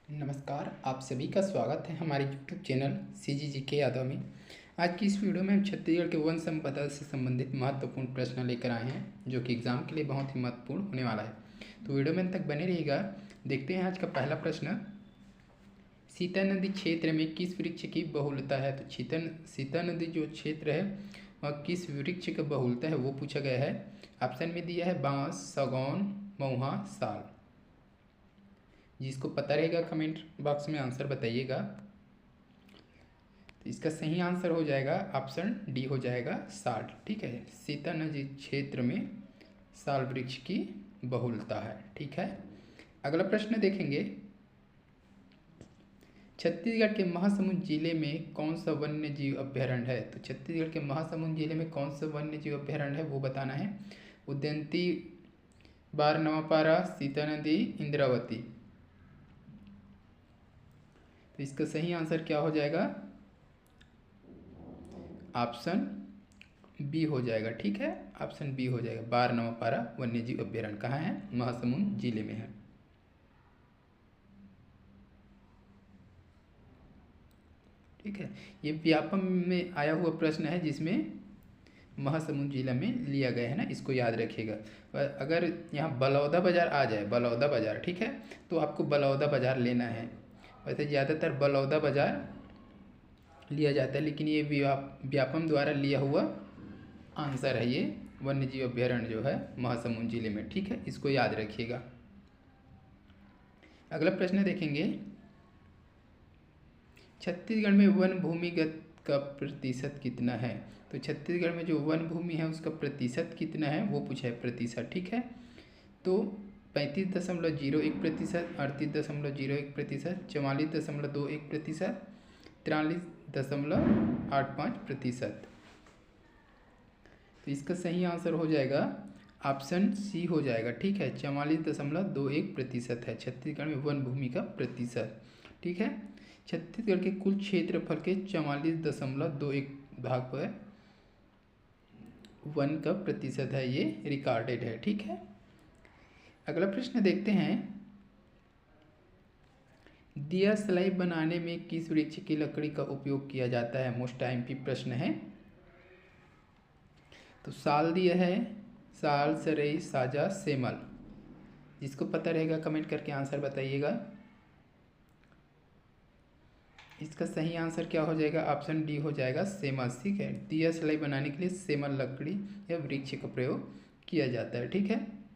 नमस्कार, आप सभी का स्वागत है हमारे YouTube चैनल CGGK यादव में। आज की इस वीडियो में हम छत्तीसगढ़ के वन संपदा से संबंधित महत्वपूर्ण प्रश्न लेकर आए हैं, जो कि एग्जाम के लिए बहुत ही महत्वपूर्ण होने वाला है। तो वीडियो में अंत तक बने रहिएगा। देखते हैं आज का पहला प्रश्न। सीता नदी क्षेत्र में किस वृक्ष की बहुलता है? तो सीता नदी जो क्षेत्र है वह किस वृक्ष की बहुलता है वो पूछा गया है। ऑप्शन में दिया है बांस, सागौन, महुआ, साल। जिसको पता रहेगा कमेंट बॉक्स में आंसर बताइएगा। तो इसका सही आंसर हो जाएगा ऑप्शन डी हो जाएगा साल। ठीक है, सीता नदी क्षेत्र में साल वृक्ष की बहुलता है। ठीक है, अगला प्रश्न देखेंगे। छत्तीसगढ़ के महासमुंद जिले में कौन सा वन्य जीव अभ्यारण्य है? तो छत्तीसगढ़ के महासमुंद जिले में कौन सा वन्य जीव अभ्यारण्य है वो बताना है। उदयंती, बारनवापारा, सीता नदी, इंद्रावती। तो इसका सही आंसर क्या हो जाएगा? ऑप्शन बी हो जाएगा। ठीक है, ऑप्शन बी हो जाएगा। बारनवापारा वन्यजीव अभ्यारण्य कहाँ है? महासमुंद जिले में है। ठीक है, ये व्यापम में आया हुआ प्रश्न है जिसमें महासमुंद जिला में लिया गया है ना, इसको याद रखिएगा। अगर यहाँ बलौदा बाजार आ जाए, बलौदा बाजार, ठीक है, तो आपको बलौदा बाजार लेना है। वैसे ज़्यादातर बलौदा बाजार लिया जाता है, लेकिन ये व्यापम द्वारा लिया हुआ आंसर है ये वन्यजीव अभ्यारण्य जो है महासमुंद जिले में। ठीक है, इसको याद रखिएगा। अगला प्रश्न देखेंगे। छत्तीसगढ़ में वन भूमिगत का प्रतिशत कितना है? तो छत्तीसगढ़ में जो वन भूमि है उसका प्रतिशत कितना है वो पूछा है, प्रतिशत। ठीक है, तो 35.01%, 38.01%, 44.21%, 43.85%। तो इसका सही आंसर हो जाएगा ऑप्शन सी हो जाएगा। ठीक है, 44.21% है छत्तीसगढ़ में वन भूमि का प्रतिशत। ठीक है, छत्तीसगढ़ के कुल क्षेत्रफल के 44.21 भाग पर वन का प्रतिशत है, ये रिकॉर्डेड है। ठीक है, अगला प्रश्न देखते हैं। दिया सलाई बनाने में किस वृक्ष की लकड़ी का उपयोग किया जाता है? मोस्ट IMP प्रश्न है। तो साल दिया है, साल, सरई, साजा, सेमल। जिसको पता रहेगा कमेंट करके आंसर बताइएगा। इसका सही आंसर क्या हो जाएगा? ऑप्शन डी हो जाएगा, सेमल। ठीक है, दिया सलाई बनाने के लिए सेमल लकड़ी या वृक्ष का प्रयोग किया जाता है। ठीक है,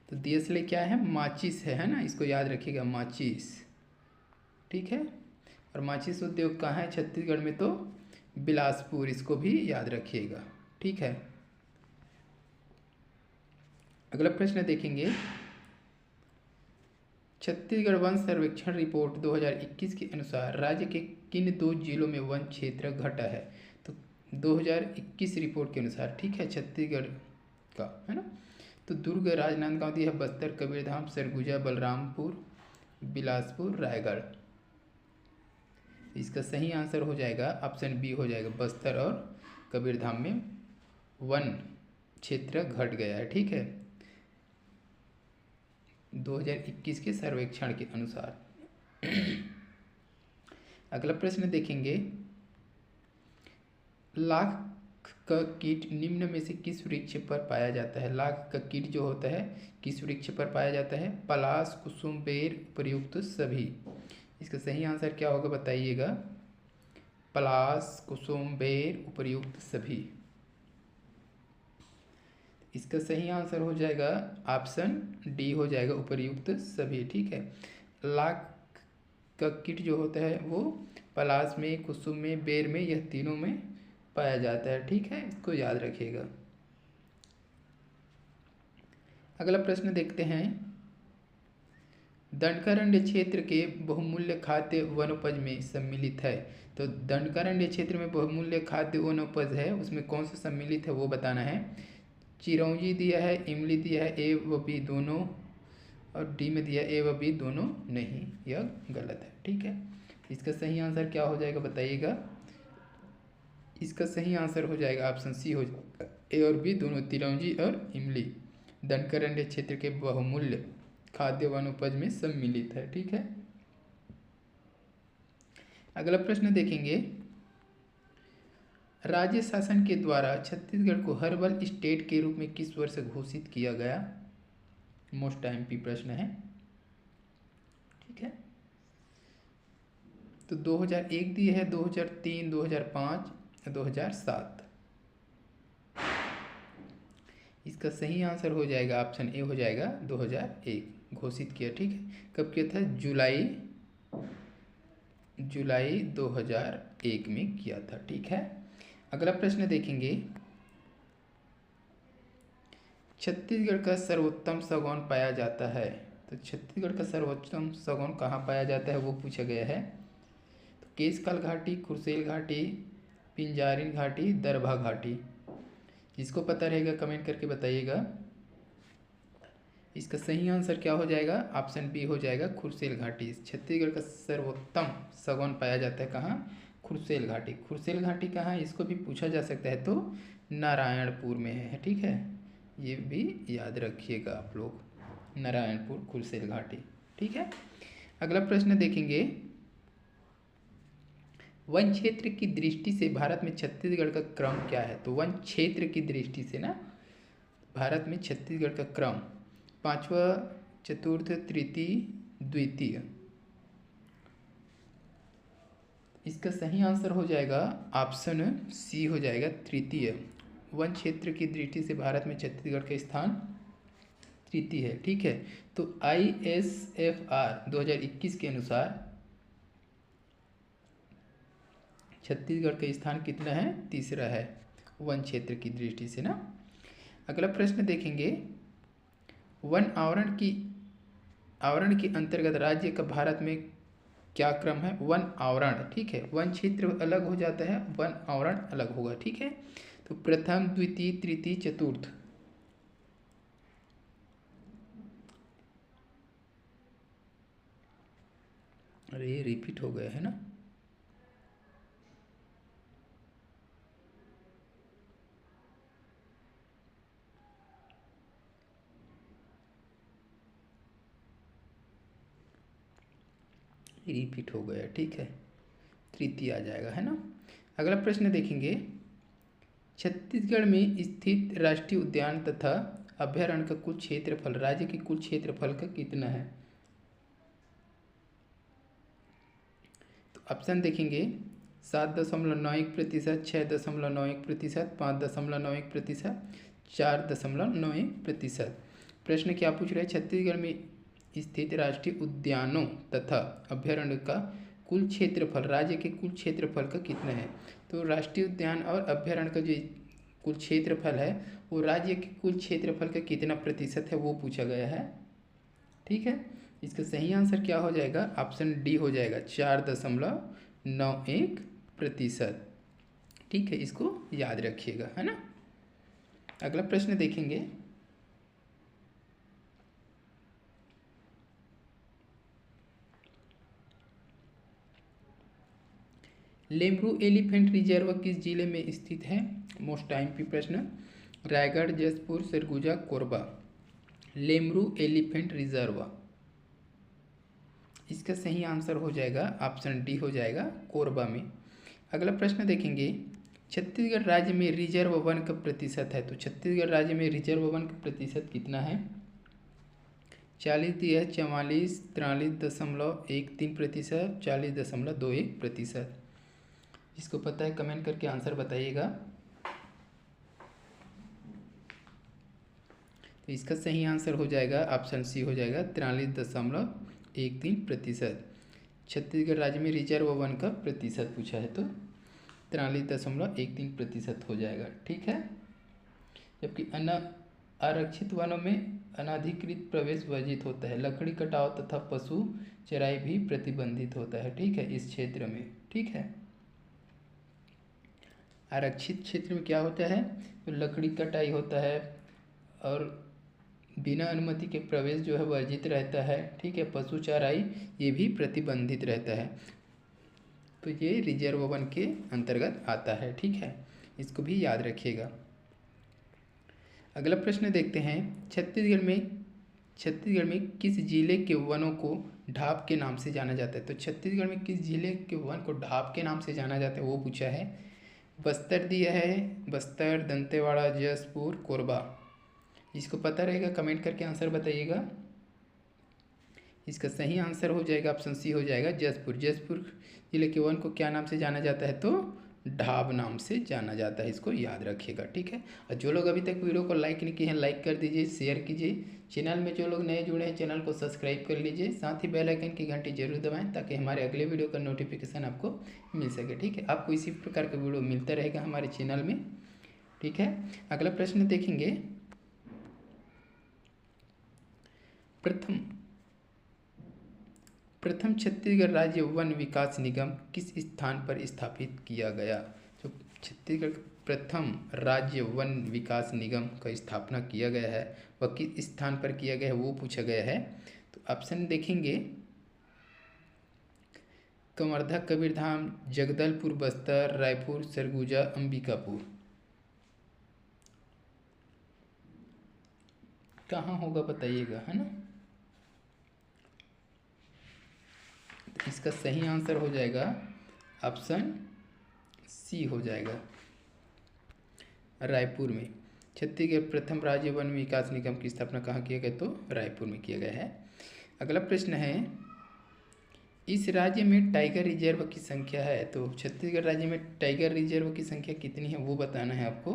तो दिया सलाई क्या है? माचिस है ना, इसको याद रखिएगा, माचिस। ठीक है, और माचिस उद्योग कहाँ है छत्तीसगढ़ में? तो बिलासपुर, इसको भी याद रखिएगा। ठीक है, अगला प्रश्न देखेंगे। छत्तीसगढ़ वन सर्वेक्षण रिपोर्ट 2021 के अनुसार राज्य के किन 2 जिलों में वन क्षेत्र घटा है? तो 2021 रिपोर्ट के अनुसार, ठीक है, छत्तीसगढ़ का है ना, तो दुर्ग, राजनांदगांव दिया है, बस्तर, कबीरधाम, सरगुजा, बलरामपुर, बिलासपुर, रायगढ़। इसका सही आंसर हो जाएगा ऑप्शन बी हो जाएगा, बस्तर और कबीरधाम में वन क्षेत्र घट गया है। ठीक है, 2021 के सर्वेक्षण के अनुसार। अगला प्रश्न देखेंगे। लाख का कीट निम्न में से किस वृक्ष पर पाया जाता है? लाख का कीट जो होता है किस वृक्ष पर पाया जाता है? पलाश, कुसुम, बेर, उपर्युक्त सभी। इसका सही आंसर क्या होगा बताइएगा। पलाश, कुसुम, बेर, उपर्युक्त सभी। इसका सही आंसर हो जाएगा ऑप्शन डी हो जाएगा, उपर्युक्त सभी। ठीक है, लाख का कीट जो होता है वो पलाश में, कुसुम में, बेर में, यह तीनों में पाया जाता है। ठीक है, इसको याद रखिएगा। अगला प्रश्न देखते हैं। दंडकारण्य क्षेत्र के बहुमूल्य खाद्य वनोपज में सम्मिलित है। तो दंडकारण्य क्षेत्र में बहुमूल्य खाद्य वनोपज है, उसमें कौन सा सम्मिलित है वो बताना है। चिरौंजी दिया है, इमली दिया है, ए व बी दोनों, और डी में दिया ए व बी दोनों नहीं, यह गलत है। ठीक है, इसका सही आंसर क्या हो जाएगा बताइएगा। इसका सही आंसर हो जाएगा ऑप्शन सी हो जाएगा, ए और बी दोनों, चिरौंजी और इमली दंडकारण्य क्षेत्र के बहुमूल्य खाद्य वनोपज में सम्मिलित है। ठीक है, अगला प्रश्न देखेंगे, राज्य शासन के द्वारा छत्तीसगढ़ को हर्बल स्टेट के रूप में किस वर्ष घोषित किया गया? मोस्ट एमपी प्रश्न है। ठीक है, तो 2001 दिए है, 2003, 2005, 2007। इसका सही आंसर हो जाएगा ऑप्शन ए हो जाएगा 2001 घोषित किया। ठीक है, कब किया था? जुलाई 2001 में किया था। ठीक है, अगला प्रश्न देखेंगे, छत्तीसगढ़ का सर्वोत्तम सागौन पाया जाता है। तो छत्तीसगढ़ का सर्वोत्तम सागौन कहाँ पाया जाता है वो पूछा गया है। तो केशकाल घाटी, खुरसेल घाटी, पिंजारिन घाटी, दरभा घाटी। जिसको पता रहेगा कमेंट करके बताइएगा। इसका सही आंसर क्या हो जाएगा? ऑप्शन बी हो जाएगा खुरसेल घाटी। छत्तीसगढ़ का सर्वोत्तम सागौन पाया जाता है कहाँ? खुरसेल घाटी। खुरसेल घाटी कहाँ है इसको भी पूछा जा सकता है, तो नारायणपुर में है। ठीक है, ये भी याद रखिएगा आप लोग, नारायणपुर खुरसेल घाटी। ठीक है, अगला प्रश्न देखेंगे, वन क्षेत्र की दृष्टि से भारत में छत्तीसगढ़ का क्रम क्या है? तो वन क्षेत्र की दृष्टि से ना भारत में छत्तीसगढ़ का क्रम पांचवा, चतुर्थ, तृतीय, द्वितीय। इसका सही आंसर हो जाएगा ऑप्शन सी हो जाएगा तृतीय। वन क्षेत्र की दृष्टि से भारत में छत्तीसगढ़ का स्थान तृतीय है। ठीक है, तो ISFR 2021 के अनुसार छत्तीसगढ़ का स्थान कितना है? तीसरा है वन क्षेत्र की दृष्टि से ना। अगला प्रश्न देखेंगे, वन आवरण के अंतर्गत राज्य का भारत में क्या क्रम है? वन आवरण। ठीक है, वन क्षेत्र अलग हो जाता है, वन आवरण अलग होगा। ठीक है, तो प्रथम, द्वितीय, तृतीय, चतुर्थ। अरे ये रिपीट हो गया है ना। रिपीट हो गया। ठीक है, तृतीय आ जाएगा, है ना। अगला प्रश्न देखेंगे, छत्तीसगढ़ में स्थित राष्ट्रीय उद्यान तथा अभ्यारण्य का कुल क्षेत्रफल राज्य के कुल क्षेत्रफल का कितना है? तो ऑप्शन देखेंगे, 7.91%, 6.91%, 5.91%, 4.91%। प्रश्न क्या पूछ रहे हैं? छत्तीसगढ़ में स्थित राष्ट्रीय उद्यानों तथा अभ्यारण्य का कुल क्षेत्रफल राज्य के कुल क्षेत्रफल का कितना है? तो राष्ट्रीय उद्यान और अभ्यारण्य का जो कुल क्षेत्रफल है वो राज्य के कुल क्षेत्रफल का कितना प्रतिशत है वो पूछा गया है। ठीक है, इसका सही आंसर क्या हो जाएगा? ऑप्शन डी हो जाएगा 4.91%। ठीक है, इसको याद रखिएगा, है ना। अगला प्रश्न देखेंगे, लेमरू एलिफेंट रिजर्व किस जिले में स्थित है? मोस्ट टाइम पी प्रश्न, रायगढ़, जसपुर, सरगुजा, कोरबा। लेमरू एलिफेंट रिजर्व, इसका सही आंसर हो जाएगा ऑप्शन डी हो जाएगा कोरबा में। अगला प्रश्न देखेंगे, छत्तीसगढ़ राज्य में रिजर्व वन का प्रतिशत है। तो छत्तीसगढ़ राज्य में रिजर्व वन का प्रतिशत कितना है? 40 दिया है, 44, 43.13%, 40.21%। जिसको पता है कमेंट करके आंसर बताइएगा। तो इसका सही आंसर हो जाएगा ऑप्शन सी हो जाएगा 43.13%। छत्तीसगढ़ राज्य में रिजर्व वन का प्रतिशत पूछा है तो 43.13% हो जाएगा। ठीक है, जबकि आरक्षित वनों में अनाधिकृत प्रवेश वर्जित होता है, लकड़ी कटाव तथा पशु चराई भी प्रतिबंधित होता है। ठीक है, इस क्षेत्र में। ठीक है, आरक्षित क्षेत्र में क्या होता है? तो लकड़ी कटाई होता है और बिना अनुमति के प्रवेश जो है वर्जित रहता है। ठीक है, पशु चराई ये भी प्रतिबंधित रहता है, तो ये रिजर्व वन के अंतर्गत आता है। ठीक है, इसको भी याद रखिएगा। अगला प्रश्न देखते हैं, छत्तीसगढ़ में छत्तीसगढ़ में किस जिले के वनों को ढाब के नाम से जाना जाता है? तो छत्तीसगढ़ में किस जिले के वन को ढाब के नाम से जाना जाता है वो पूछा है। बस्तर दिया है, बस्तर, दंतेवाड़ा, जसपुर, कोरबा। जिसको पता रहेगा कमेंट करके आंसर बताइएगा। इसका सही आंसर हो जाएगा ऑप्शन सी हो जाएगा जसपुर। जसपुर जिले के वन को क्या नाम से जाना जाता है? तो ढाब नाम से जाना जाता है, इसको याद रखिएगा, ठीक है। और जो लोग अभी तक वीडियो को लाइक नहीं किए हैं लाइक कर दीजिए, शेयर कीजिए। चैनल में जो लोग नए जुड़े हैं चैनल को सब्सक्राइब कर लीजिए, साथ ही बेल आइकन की घंटी जरूर दबाएं ताकि हमारे अगले वीडियो का नोटिफिकेशन आपको मिल सके, ठीक है। आपको इसी प्रकार का वीडियो मिलता रहेगा हमारे चैनल में, ठीक है। अगला प्रश्न देखेंगे। प्रथम छत्तीसगढ़ राज्य वन विकास निगम किस स्थान पर स्थापित किया गया? जो छत्तीसगढ़ प्रथम राज्य वन विकास निगम का स्थापना किया गया है वह किस स्थान पर किया गया है वो पूछा गया है। तो ऑप्शन देखेंगे कवर्धा, कबीरधाम, जगदलपुर, बस्तर, रायपुर, सरगुजा, अंबिकापुर। कहाँ होगा बताइएगा, है ना। इसका सही आंसर हो जाएगा ऑप्शन सी हो जाएगा, रायपुर में। छत्तीसगढ़ प्रथम राज्य वन विकास निगम की स्थापना कहाँ किया गया? तो रायपुर में किया गया है। अगला प्रश्न है, इस राज्य में टाइगर रिजर्व की संख्या है। तो छत्तीसगढ़ राज्य में टाइगर रिजर्व की संख्या कितनी है वो बताना है आपको।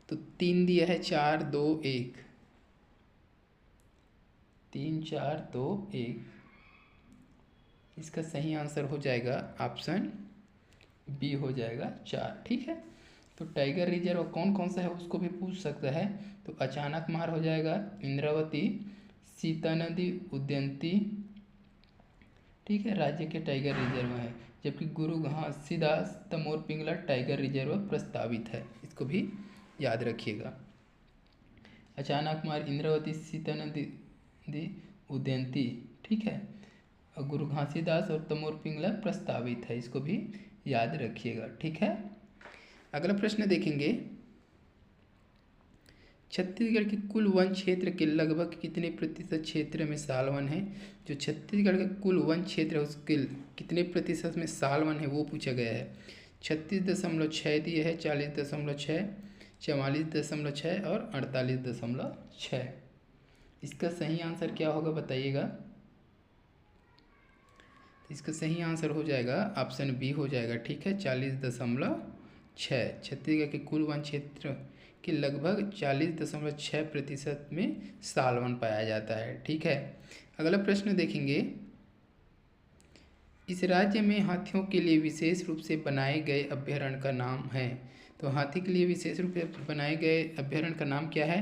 तो 3 दिया है, 4 2 1, 3 4 2 1। इसका सही आंसर हो जाएगा ऑप्शन बी हो जाएगा 4, ठीक है। तो टाइगर रिजर्व कौन कौन सा है उसको भी पूछ सकता है। तो अचानक मार हो जाएगा, इंद्रावती, सीता नदी, उदयंती, ठीक है, राज्य के टाइगर रिजर्व है। जबकि गुरु घासीदास, तमोर पिंगला टाइगर रिजर्व प्रस्तावित है, इसको भी याद रखिएगा। अचानक मार, इंद्रावती, सीता नदी, उदयंती, ठीक है, और गुरु घासीदास और तमोर पिंगला प्रस्तावित है, इसको भी याद रखिएगा, ठीक है। अगला प्रश्न देखेंगे। छत्तीसगढ़ के कुल वन क्षेत्र के लगभग कितने प्रतिशत क्षेत्र में साल वन है? जो छत्तीसगढ़ का कुल वन क्षेत्र है उसके कितने प्रतिशत में साल वन है वो पूछा गया है। 36.6 दिए है, 40.6, 44.6 और 48.6। इसका सही आंसर क्या होगा बताइएगा। इसका सही आंसर हो जाएगा ऑप्शन बी हो जाएगा, ठीक है, 40.6। छत्तीसगढ़ के कुल वन क्षेत्र के लगभग 40.6% में साल वन पाया जाता है, ठीक है। अगला प्रश्न देखेंगे। इस राज्य में हाथियों के लिए विशेष रूप से बनाए गए अभ्यारण्य का नाम है। तो हाथी के लिए विशेष रूप से बनाए गए अभ्यारण्य का नाम क्या है?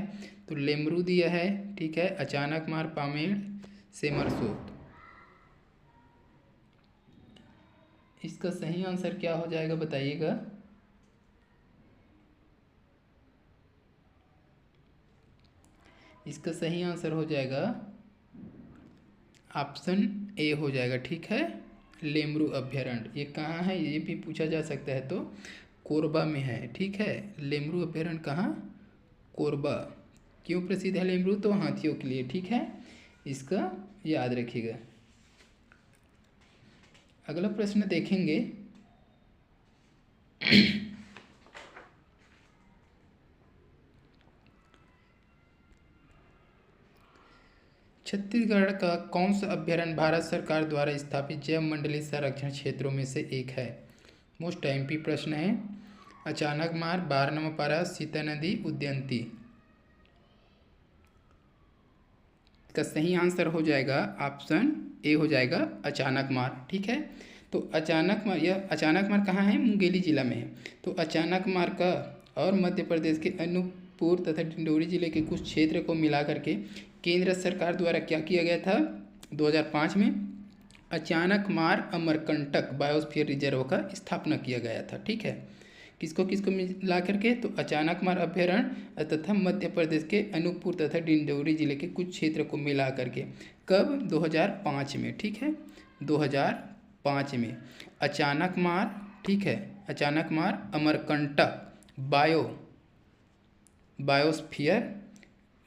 तो लेमरू दिया है, ठीक है, अचानक मार, पामेड़, सेमरसोत। इसका सही आंसर क्या हो जाएगा बताइएगा। इसका सही आंसर हो जाएगा ऑप्शन ए हो जाएगा, ठीक है, लेमरू अभ्यारण्य। ये कहाँ है ये भी पूछा जा सकता है, तो कोरबा में है, ठीक है। लेमरू अभ्यारण्य कहाँ? कोरबा। क्यों प्रसिद्ध है लेमरू? तो हाथियों के लिए, ठीक है, इसका याद रखिएगा। अगला प्रश्न देखेंगे। छत्तीसगढ़ का कौन सा अभ्यारण्य भारत सरकार द्वारा स्थापित जैव मंडलीय संरक्षण क्षेत्रों में से एक है? मोस्ट एमपी प्रश्न है। अचानक मार, बारनमपारा, सीता नदी, उदयंती। इसका सही आंसर हो जाएगा ऑप्शन ए हो जाएगा, अचानक मार, ठीक है। तो अचानक मार, यह अचानक मार कहाँ है? मुंगेली जिला में है। तो अचानक मार का और मध्य प्रदेश के अनूपपुर तथा डिंडौरी जिले के कुछ क्षेत्र को मिला करके केंद्र सरकार द्वारा क्या किया गया था? 2005 में अचानक मार अमरकंटक बायोस्फीयर रिजर्व का स्थापना किया गया था, ठीक है। किसको किसको मिला करके, तो अचानकमार अभयारण्य तथा मध्य प्रदेश के अनूपपुर तथा डिंडौरी जिले के कुछ क्षेत्र को मिला करके। कब? 2005 में। ठीक है, 2005 में अचानकमार, ठीक है, अचानकमार अमरकंटक बायोस्फीयर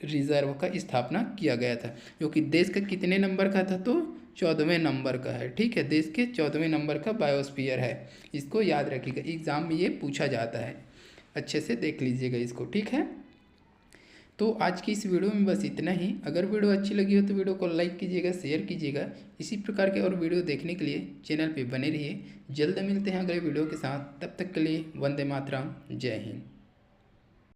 रिजर्व का स्थापना किया गया था, जो कि देश का कितने नंबर का था? तो 14वें नंबर का है। ठीक है, देश के 14वें नंबर का बायोस्फीयर है। इसको याद रखिएगा, एग्जाम में ये पूछा जाता है, अच्छे से देख लीजिएगा इसको। ठीक है, तो आज की इस वीडियो में बस इतना ही। अगर वीडियो अच्छी लगी हो तो वीडियो को लाइक कीजिएगा, शेयर कीजिएगा। इसी प्रकार के और वीडियो देखने के लिए चैनल पे बने रहिए। जल्द मिलते हैं अगले वीडियो के साथ, तब तक के लिए वंदे मातरम, जय हिंद।